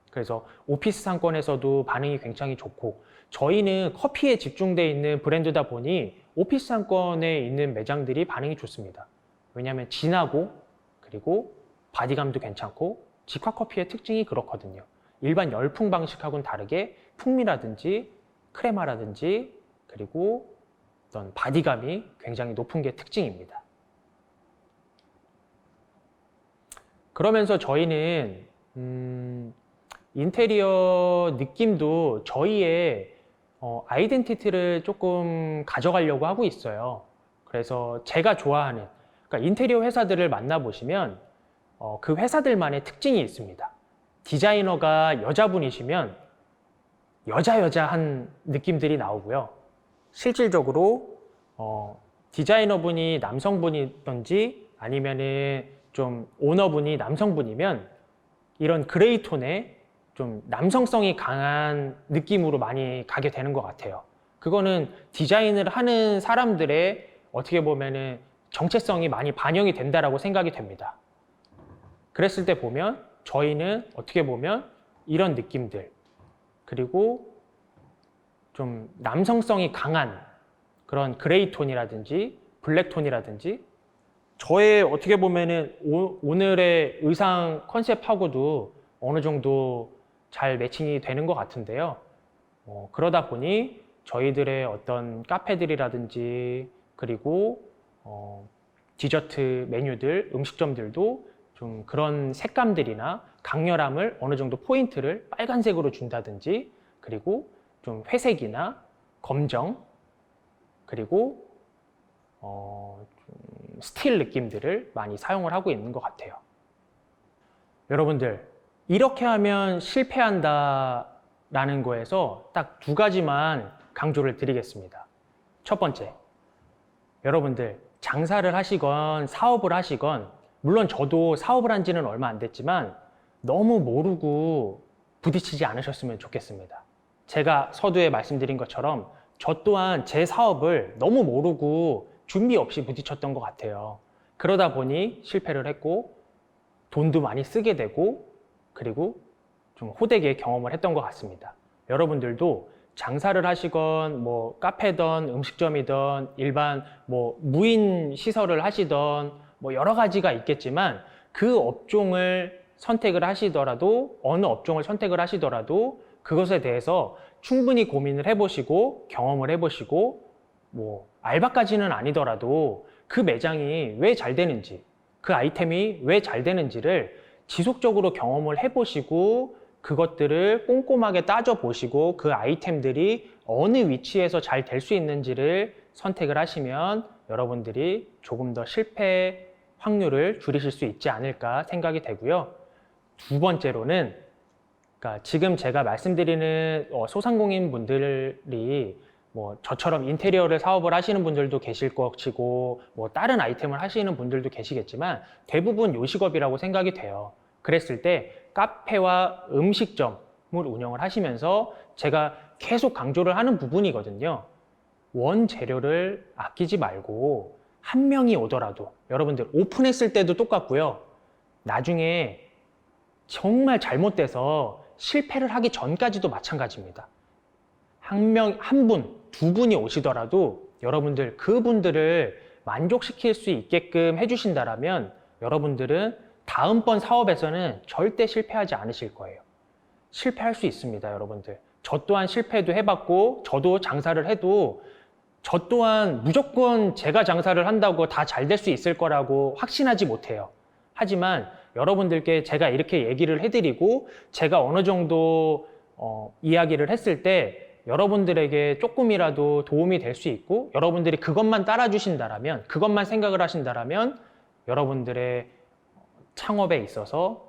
그래서 오피스 상권에서도 반응이 굉장히 좋고 저희는 커피에 집중되어 있는 브랜드다 보니 오피스 상권에 있는 매장들이 반응이 좋습니다. 왜냐하면 진하고 그리고 바디감도 괜찮고 직화커피의 특징이 그렇거든요. 일반 열풍 방식하고는 다르게 풍미라든지 크레마라든지 그리고 어떤 바디감이 굉장히 높은 게 특징입니다. 그러면서 저희는 인테리어 느낌도 저희의 아이덴티티를 조금 가져가려고 하고 있어요. 그래서 제가 좋아하는 그러니까 인테리어 회사들을 만나보시면 그 회사들만의 특징이 있습니다. 디자이너가 여자분이시면 여자한 느낌들이 나오고요. 실질적으로 디자이너분이 남성분이든지 아니면은 좀 오너분이 남성분이면 이런 그레이 톤의 좀 남성성이 강한 느낌으로 많이 가게 되는 것 같아요. 그거는 디자인을 하는 사람들의 어떻게 보면은 정체성이 많이 반영이 된다라고 생각이 됩니다. 그랬을 때 보면 저희는 어떻게 보면 이런 느낌들 그리고 좀 남성성이 강한 그런 그레이 톤이라든지 블랙 톤이라든지 저의 어떻게 보면은 오늘의 의상 컨셉하고도 어느 정도 잘 매칭이 되는 것 같은데요. 그러다 보니 저희들의 어떤 카페들이라든지 그리고 디저트 메뉴들, 음식점들도 좀 그런 색감들이나 강렬함을 어느 정도 포인트를 빨간색으로 준다든지 그리고 좀 회색이나 검정 그리고 좀 스틸 느낌들을 많이 사용을 하고 있는 것 같아요. 여러분들 이렇게 하면 실패한다 라는 거에서 딱 두 가지만 강조를 드리겠습니다. 첫 번째, 여러분들 장사를 하시건 사업을 하시건 물론 저도 사업을 한 지는 얼마 안 됐지만 너무 모르고 부딪히지 않으셨으면 좋겠습니다. 제가 서두에 말씀드린 것처럼 저 또한 제 사업을 너무 모르고 준비 없이 부딪혔던 것 같아요. 그러다 보니 실패를 했고 돈도 많이 쓰게 되고 그리고 좀 호되게 경험을 했던 것 같습니다. 여러분들도 장사를 하시건 뭐 카페든 음식점이든 일반 뭐 무인 시설을 하시던 뭐 여러 가지가 있겠지만 그 업종을 선택을 하시더라도 어느 업종을 선택을 하시더라도 그것에 대해서 충분히 고민을 해보시고 경험을 해보시고 뭐 알바까지는 아니더라도 그 매장이 왜 잘 되는지 그 아이템이 왜 잘 되는지를 지속적으로 경험을 해보시고 그것들을 꼼꼼하게 따져보시고 그 아이템들이 어느 위치에서 잘 될 수 있는지를 선택을 하시면 여러분들이 조금 더 실패 확률을 줄이실 수 있지 않을까 생각이 되고요. 두 번째로는 그러니까 지금 제가 말씀드리는 소상공인 분들이 뭐 저처럼 인테리어를 사업을 하시는 분들도 계실 것이고 뭐 다른 아이템을 하시는 분들도 계시겠지만 대부분 요식업이라고 생각이 돼요. 그랬을 때 카페와 음식점을 운영을 하시면서 제가 계속 강조를 하는 부분이거든요. 원재료를 아끼지 말고 한 명이 오더라도 여러분들 오픈했을 때도 똑같고요. 나중에 정말 잘못돼서 실패를 하기 전까지도 마찬가지입니다. 한 분, 두 분이 오시더라도 여러분들 그분들을 만족시킬 수 있게끔 해주신다라면 여러분들은 다음번 사업에서는 절대 실패하지 않으실 거예요. 실패할 수 있습니다, 여러분들. 저 또한 실패도 해봤고 저도 장사를 해도 저 또한 무조건 제가 장사를 한다고 다 잘 될 수 있을 거라고 확신하지 못해요. 하지만 여러분들께 제가 이렇게 얘기를 해드리고 제가 어느 정도 이야기를 했을 때 여러분들에게 조금이라도 도움이 될 수 있고 여러분들이 그것만 따라주신다라면 그것만 생각을 하신다라면 여러분들의 창업에 있어서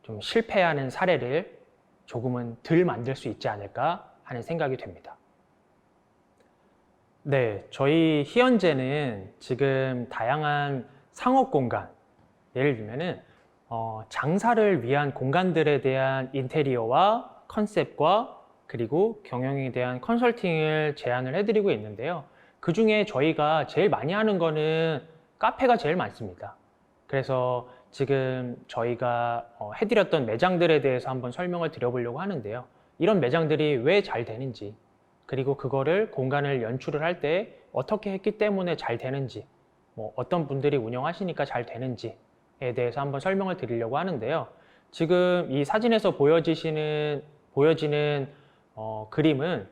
좀 실패하는 사례를 조금은 덜 만들 수 있지 않을까 하는 생각이 됩니다. 네, 저희 희연제는 지금 다양한 상업 공간, 예를 들면은 장사를 위한 공간들에 대한 인테리어와 컨셉과 그리고 경영에 대한 컨설팅을 제안을 해드리고 있는데요. 그 중에 저희가 제일 많이 하는 거는 카페가 제일 많습니다. 그래서 지금 저희가 해드렸던 매장들에 대해서 한번 설명을 드려보려고 하는데요. 이런 매장들이 왜 잘 되는지, 그리고 그거를 공간을 연출을 할 때 어떻게 했기 때문에 잘 되는지, 뭐 어떤 분들이 운영하시니까 잘 되는지에 대해서 한번 설명을 드리려고 하는데요. 지금 이 사진에서 보여지는 그림은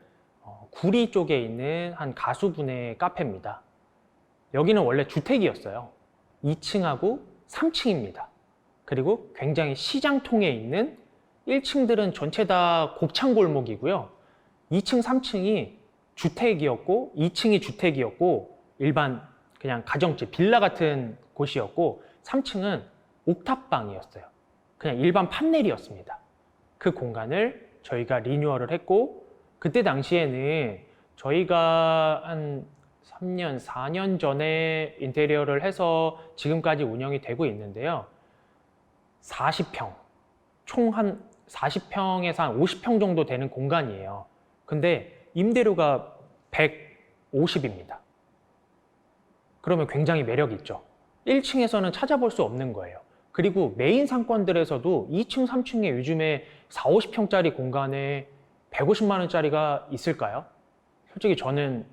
구리 쪽에 있는 한 가수분의 카페입니다. 여기는 원래 주택이었어요. 2층하고 3층입니다. 그리고 굉장히 시장통에 있는 1층들은 전체 다 곱창 골목이고요. 2층, 3층이 주택이었고 2층이 주택이었고 일반 그냥 가정집, 빌라 같은 곳이었고 3층은 옥탑방이었어요. 그냥 일반 판넬이었습니다. 그 공간을 저희가 리뉴얼을 했고 그때 당시에는 저희가 한 3년, 4년 전에 인테리어를 해서 지금까지 운영이 되고 있는데요. 40평, 총 한 40평에서 한 50평 정도 되는 공간이에요. 근데 임대료가 150입니다. 그러면 굉장히 매력이 있죠. 1층에서는 찾아볼 수 없는 거예요. 그리고 메인 상권들에서도 2층, 3층에 요즘에 4, 50평짜리 공간에 150만 원짜리가 있을까요? 솔직히 저는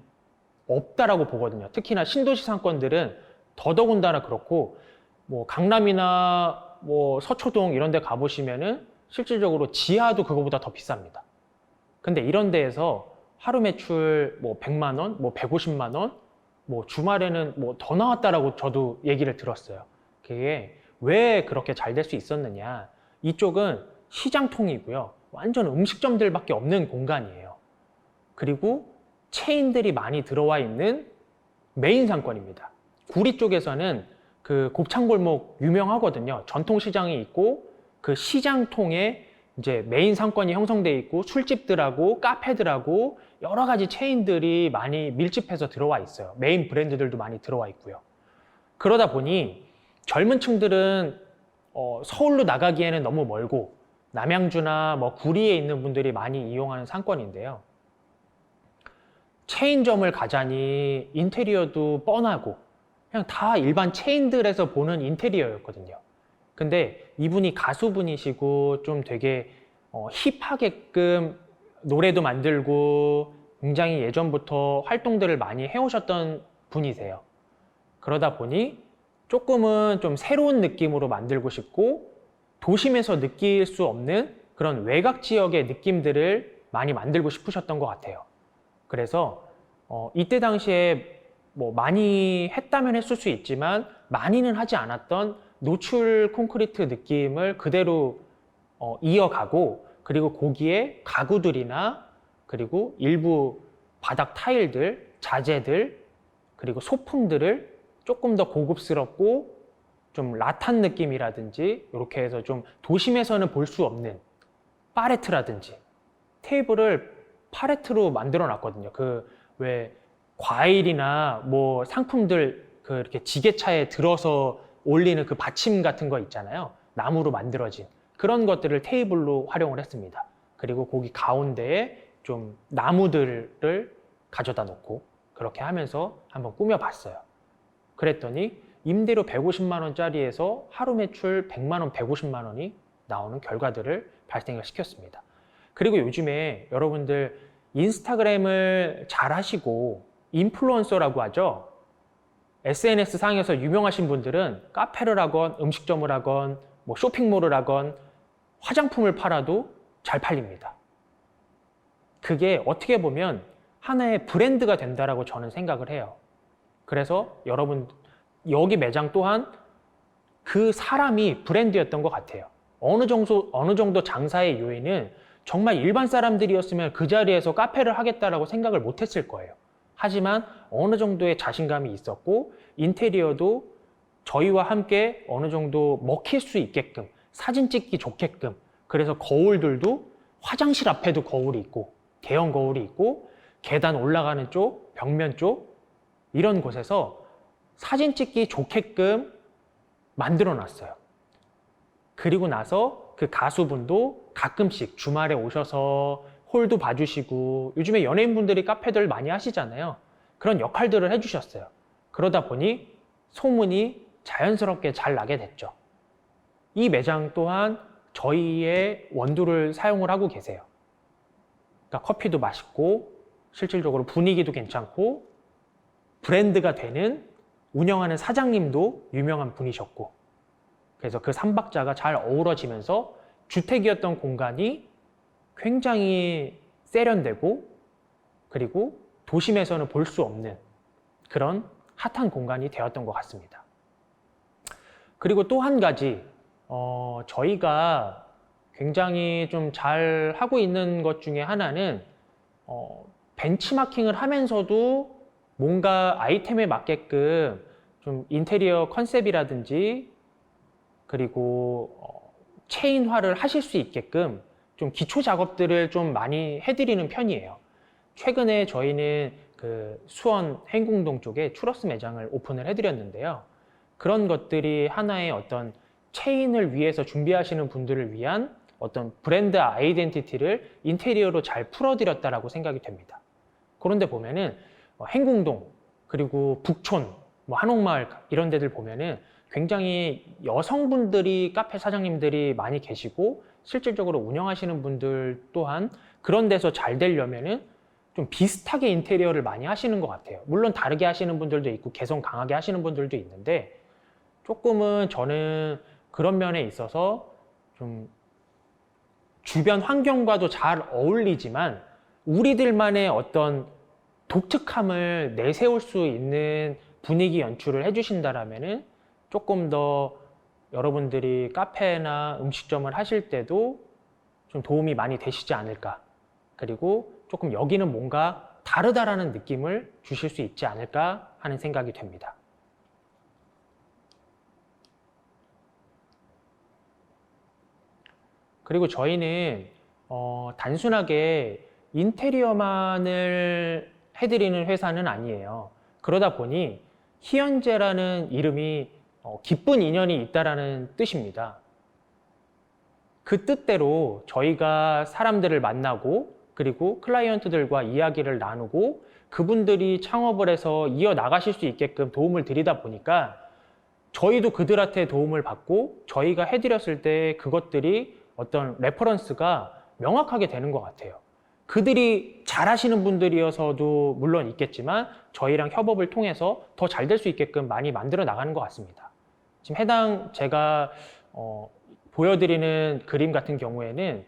없다라고 보거든요. 특히나 신도시 상권들은 더더군다나 그렇고 뭐 강남이나 뭐 서초동 이런 데 가보시면은 실질적으로 지하도 그거보다 더 비쌉니다. 근데 이런 데에서 하루 매출 뭐 100만 원, 뭐 150만 원, 뭐 주말에는 뭐 더 나왔다라고 저도 얘기를 들었어요. 그게 왜 그렇게 잘 될 수 있었느냐? 이쪽은 시장통이고요. 완전 음식점들밖에 없는 공간이에요. 그리고 체인들이 많이 들어와 있는 메인 상권입니다. 구리 쪽에서는 그 곱창골목 유명하거든요. 전통시장이 있고 그 시장통에 이제 메인 상권이 형성되어 있고 술집들하고 카페들하고 여러 가지 체인들이 많이 밀집해서 들어와 있어요. 메인 브랜드들도 많이 들어와 있고요. 그러다 보니 젊은 층들은 서울로 나가기에는 너무 멀고 남양주나 뭐 구리에 있는 분들이 많이 이용하는 상권인데요. 체인점을 가자니 인테리어도 뻔하고 그냥 다 일반 체인들에서 보는 인테리어였거든요. 근데 이분이 가수분이시고 좀 되게 힙하게끔 노래도 만들고 굉장히 예전부터 활동들을 많이 해오셨던 분이세요. 그러다 보니 조금은 좀 새로운 느낌으로 만들고 싶고 도심에서 느낄 수 없는 그런 외곽 지역의 느낌들을 많이 만들고 싶으셨던 것 같아요. 그래서 이때 당시에 뭐 많이 했다면 했을 수 있지만 많이는 하지 않았던 노출 콘크리트 느낌을 그대로 이어가고, 그리고 거기에 가구들이나 그리고 일부 바닥 타일들, 자재들, 그리고 소품들을 조금 더 고급스럽고 좀 라탄 느낌이라든지 이렇게 해서 좀 도심에서는 볼 수 없는 팔레트라든지, 테이블을 팔레트로 만들어 놨거든요. 그 왜 과일이나 뭐 상품들 그 이렇게 지게차에 들어서 올리는 그 받침 같은 거 있잖아요. 나무로 만들어진 그런 것들을 테이블로 활용을 했습니다. 그리고 거기 가운데에 좀 나무들을 가져다 놓고 그렇게 하면서 한번 꾸며봤어요. 그랬더니 임대료 150만 원짜리에서 하루 매출 100만 원, 150만 원이 나오는 결과들을 발생을 시켰습니다. 그리고 요즘에 여러분들 인스타그램을 잘 하시고 인플루언서라고 하죠. SNS 상에서 유명하신 분들은 카페를 하건 음식점을 하건 뭐 쇼핑몰을 하건 화장품을 팔아도 잘 팔립니다. 그게 어떻게 보면 하나의 브랜드가 된다라고 저는 생각을 해요. 그래서 여러분 여기 매장 또한 그 사람이 브랜드였던 것 같아요. 어느 정도 장사의 요인은 정말 일반 사람들이었으면 그 자리에서 카페를 하겠다라고 생각을 못했을 거예요. 하지만 어느 정도의 자신감이 있었고 인테리어도 저희와 함께 어느 정도 먹힐 수 있게끔, 사진 찍기 좋게끔, 그래서 거울들도 화장실 앞에도 거울이 있고 대형 거울이 있고 계단 올라가는 쪽, 벽면 쪽 이런 곳에서 사진 찍기 좋게끔 만들어 놨어요. 그리고 나서 그 가수분도 가끔씩 주말에 오셔서 홀도 봐주시고, 요즘에 연예인분들이 카페들 많이 하시잖아요. 그런 역할들을 해주셨어요. 그러다 보니 소문이 자연스럽게 잘 나게 됐죠. 이 매장 또한 저희의 원두를 사용을 하고 계세요. 그러니까 커피도 맛있고 실질적으로 분위기도 괜찮고 브랜드가 되는, 운영하는 사장님도 유명한 분이셨고, 그래서 그 삼박자가 잘 어우러지면서 주택이었던 공간이 굉장히 세련되고 그리고 도심에서는 볼 수 없는 그런 핫한 공간이 되었던 것 같습니다. 그리고 또 한 가지 저희가 굉장히 좀 잘 하고 있는 것 중에 하나는 벤치마킹을 하면서도 뭔가 아이템에 맞게끔 좀 인테리어 컨셉이라든지 그리고 체인화를 하실 수 있게끔 좀 기초 작업들을 좀 많이 해드리는 편이에요. 최근에 저희는 그 수원 행궁동 쪽에 추러스 매장을 오픈을 해드렸는데요. 그런 것들이 하나의 어떤 체인을 위해서 준비하시는 분들을 위한 어떤 브랜드 아이덴티티를 인테리어로 잘 풀어드렸다라고 생각이 됩니다. 그런데 보면은 행궁동 그리고 북촌, 뭐 한옥마을 이런 데들 보면은 굉장히 여성분들이 카페 사장님들이 많이 계시고 실질적으로 운영하시는 분들 또한 그런 데서 잘 되려면은 좀 비슷하게 인테리어를 많이 하시는 것 같아요. 물론 다르게 하시는 분들도 있고 개성 강하게 하시는 분들도 있는데 조금은 저는 그런 면에 있어서 좀 주변 환경과도 잘 어울리지만 우리들만의 어떤 독특함을 내세울 수 있는 분위기 연출을 해주신다라면은 조금 더 여러분들이 카페나 음식점을 하실 때도 좀 도움이 많이 되시지 않을까. 그리고 조금 여기는 뭔가 다르다라는 느낌을 주실 수 있지 않을까 하는 생각이 됩니다. 그리고 저희는 단순하게 인테리어만을 해드리는 회사는 아니에요. 그러다 보니 희연제라는 이름이 기쁜 인연이 있다라는 뜻입니다. 그 뜻대로 저희가 사람들을 만나고 그리고 클라이언트들과 이야기를 나누고 그분들이 창업을 해서 이어나가실 수 있게끔 도움을 드리다 보니까 저희도 그들한테 도움을 받고 저희가 해드렸을 때 그것들이 어떤 레퍼런스가 명확하게 되는 것 같아요. 그들이 잘하시는 분들이어서도 물론 있겠지만 저희랑 협업을 통해서 더 잘 될 수 있게끔 많이 만들어 나가는 것 같습니다. 지금 해당 제가 보여드리는 그림 같은 경우에는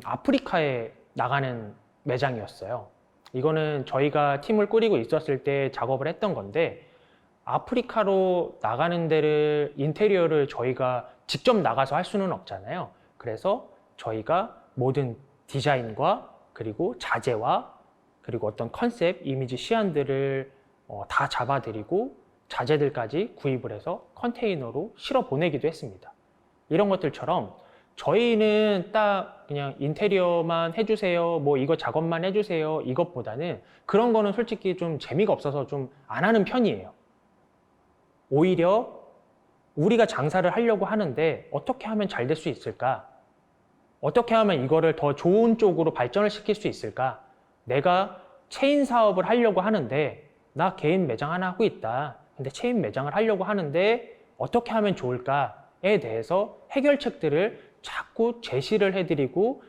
아프리카에 나가는 매장이었어요. 이거는 저희가 팀을 꾸리고 있었을 때 작업을 했던 건데, 아프리카로 나가는 데를 인테리어를 저희가 직접 나가서 할 수는 없잖아요. 그래서 저희가 모든 디자인과 그리고 자재와 그리고 어떤 컨셉, 이미지 시안들을 다 잡아드리고 자재들까지 구입을 해서 컨테이너로 실어 보내기도 했습니다. 이런 것들처럼 저희는 딱 그냥 인테리어만 해주세요, 뭐 이거 작업만 해주세요, 이것보다는 그런 거는 솔직히 좀 재미가 없어서 좀 안 하는 편이에요. 오히려 우리가 장사를 하려고 하는데 어떻게 하면 잘 될 수 있을까? 어떻게 하면 이거를 더 좋은 쪽으로 발전을 시킬 수 있을까? 내가 체인 사업을 하려고 하는데 나 개인 매장 하나 하고 있다. 근데 체인 매장을 하려고 하는데 어떻게 하면 좋을까에 대해서 해결책들을 자꾸 제시를 해드리고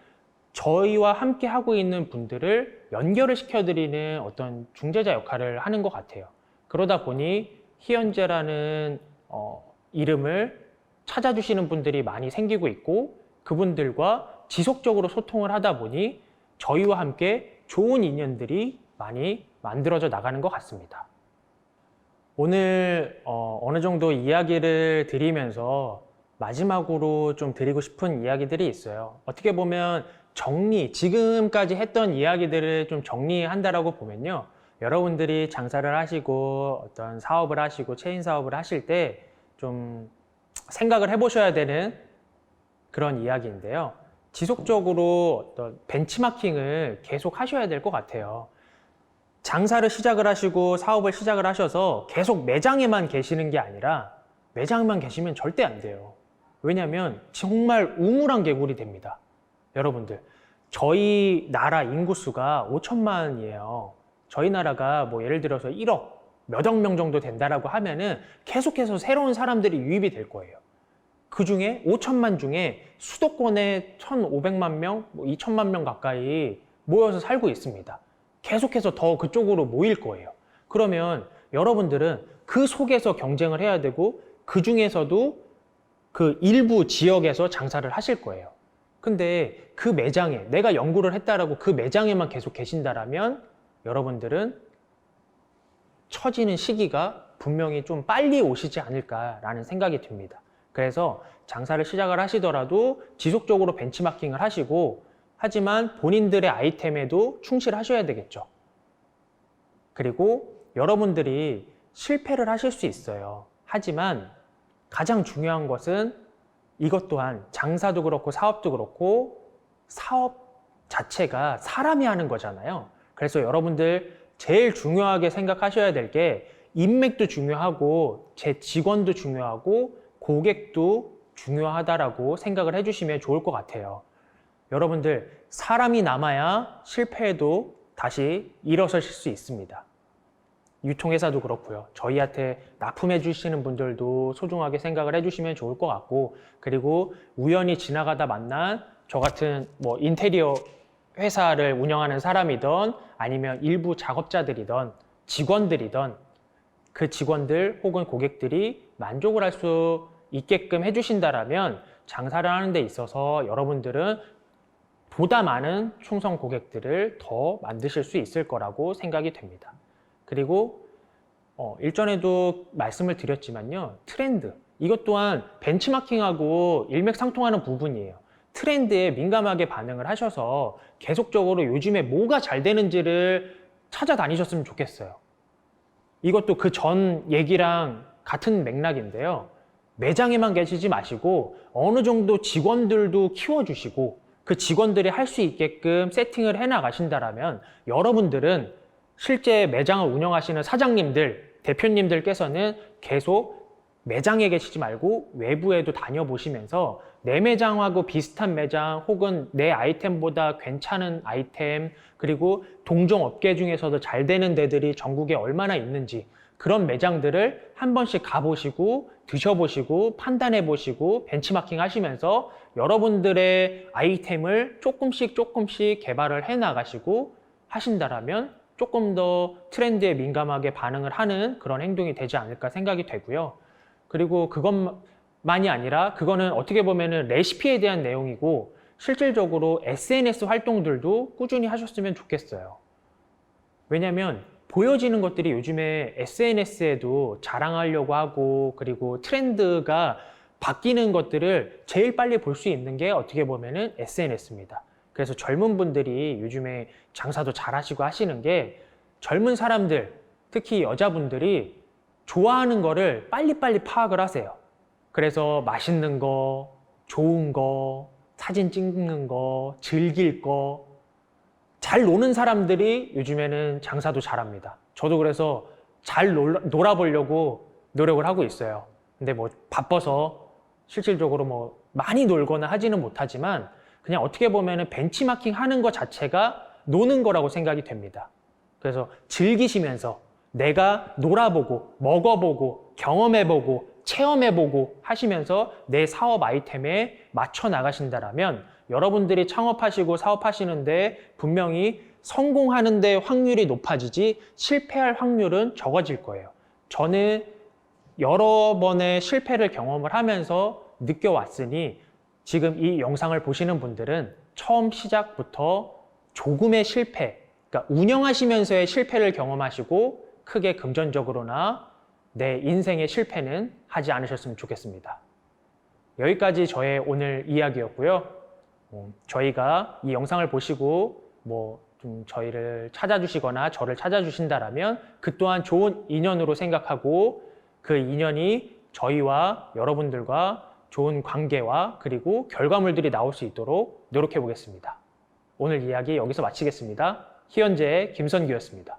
저희와 함께 하고 있는 분들을 연결을 시켜드리는 어떤 중재자 역할을 하는 것 같아요. 그러다 보니 희연제라는 이름을 찾아주시는 분들이 많이 생기고 있고, 그분들과 지속적으로 소통을 하다 보니 저희와 함께 좋은 인연들이 많이 만들어져 나가는 것 같습니다. 오늘 어느 정도 이야기를 드리면서 마지막으로 좀 드리고 싶은 이야기들이 있어요. 어떻게 보면 지금까지 했던 이야기들을 좀 정리한다라고 보면요, 여러분들이 장사를 하시고 어떤 사업을 하시고 체인 사업을 하실 때 좀 생각을 해보셔야 되는 그런 이야기인데요. 지속적으로 어떤 벤치마킹을 계속 하셔야 될 것 같아요. 장사를 시작을 하시고 사업을 시작을 하셔서 계속 매장에만 계시는 게 아니라 매장만 계시면 절대 안 돼요. 왜냐하면 정말 우물안 개굴이 됩니다. 여러분들, 저희 나라 인구수가 5천만이에요. 저희 나라가 뭐 예를 들어서 1억, 몇억 명 정도 된다라고 하면은 계속해서 새로운 사람들이 유입이 될 거예요. 그 중에 5천만 중에 수도권에 1,500만 명, 2천만 명 가까이 모여서 살고 있습니다. 계속해서 더 그쪽으로 모일 거예요. 그러면 여러분들은 그 속에서 경쟁을 해야 되고 그 중에서도 그 일부 지역에서 장사를 하실 거예요. 근데 그 매장에 내가 연구를 했다라고 그 매장에만 계속 계신다라면 여러분들은 처지는 시기가 분명히 좀 빨리 오시지 않을까라는 생각이 듭니다. 그래서 장사를 시작을 하시더라도 지속적으로 벤치마킹을 하시고, 하지만 본인들의 아이템에도 충실하셔야 되겠죠. 그리고 여러분들이 실패를 하실 수 있어요. 하지만 가장 중요한 것은 이것 또한 장사도 그렇고 사업도 그렇고 사업 자체가 사람이 하는 거잖아요. 그래서 여러분들 제일 중요하게 생각하셔야 될 게 인맥도 중요하고 제 직원도 중요하고 고객도 중요하다라고 생각을 해주시면 좋을 것 같아요. 여러분들, 사람이 남아야 실패해도 다시 일어서실 수 있습니다. 유통회사도 그렇고요. 저희한테 납품해 주시는 분들도 소중하게 생각을 해주시면 좋을 것 같고, 그리고 우연히 지나가다 만난 저 같은 뭐 인테리어 회사를 운영하는 사람이든 아니면 일부 작업자들이든 직원들이든 그 직원들 혹은 고객들이 만족을 할 수 있게끔 해주신다라면 장사를 하는 데 있어서 여러분들은 보다 많은 충성 고객들을 더 만드실 수 있을 거라고 생각이 됩니다. 그리고 일전에도 말씀을 드렸지만요, 트렌드, 이것 또한 벤치마킹하고 일맥상통하는 부분이에요. 트렌드에 민감하게 반응을 하셔서 계속적으로 요즘에 뭐가 잘 되는지를 찾아다니셨으면 좋겠어요. 이것도 그 전 얘기랑 같은 맥락인데요. 매장에만 계시지 마시고 어느 정도 직원들도 키워주시고 그 직원들이 할 수 있게끔 세팅을 해나가신다라면 여러분들은 실제 매장을 운영하시는 사장님들, 대표님들께서는 계속 매장에 계시지 말고 외부에도 다녀보시면서 내 매장하고 비슷한 매장 혹은 내 아이템보다 괜찮은 아이템, 그리고 동종 업계 중에서도 잘 되는 데들이 전국에 얼마나 있는지 그런 매장들을 한 번씩 가보시고 드셔보시고 판단해보시고 벤치마킹 하시면서 여러분들의 아이템을 조금씩 개발을 해나가시고 하신다라면 조금 더 트렌드에 민감하게 반응을 하는 그런 행동이 되지 않을까 생각이 되고요. 그리고 그것만이 아니라 그거는 어떻게 보면은 레시피에 대한 내용이고 실질적으로 SNS 활동들도 꾸준히 하셨으면 좋겠어요. 왜냐면 보여지는 것들이 요즘에 SNS에도 자랑하려고 하고 그리고 트렌드가 바뀌는 것들을 제일 빨리 볼 수 있는 게 어떻게 보면은 SNS입니다. 그래서 젊은 분들이 요즘에 장사도 잘 하시고 하시는 게 젊은 사람들, 특히 여자분들이 좋아하는 거를 빨리빨리 파악을 하세요. 그래서 맛있는 거, 좋은 거, 사진 찍는 거, 즐길 거, 잘 노는 사람들이 요즘에는 장사도 잘합니다. 저도 그래서 잘 놀아보려고 노력을 하고 있어요. 근데 뭐 바빠서 실질적으로 뭐 많이 놀거나 하지는 못하지만 그냥 어떻게 보면은 벤치마킹 하는 것 자체가 노는 거라고 생각이 됩니다. 그래서 즐기시면서 내가 놀아보고 먹어보고 경험해보고 체험해보고 하시면서 내 사업 아이템에 맞춰 나가신다라면 여러분들이 창업하시고 사업하시는데 분명히 성공하는데 확률이 높아지지 실패할 확률은 적어질 거예요. 저는 여러 번의 실패를 경험을 하면서 느껴왔으니 지금 이 영상을 보시는 분들은 처음 시작부터 조금의 실패, 그러니까 운영하시면서의 실패를 경험하시고 크게 금전적으로나 내 인생의 실패는 하지 않으셨으면 좋겠습니다. 여기까지 저의 오늘 이야기였고요. 저희가 이 영상을 보시고 좀 저희를 찾아주시거나 저를 찾아주신다라면 그 또한 좋은 인연으로 생각하고 그 인연이 저희와 여러분들과 좋은 관계와 그리고 결과물들이 나올 수 있도록 노력해 보겠습니다. 오늘 이야기 여기서 마치겠습니다. 희연재의 김선규였습니다.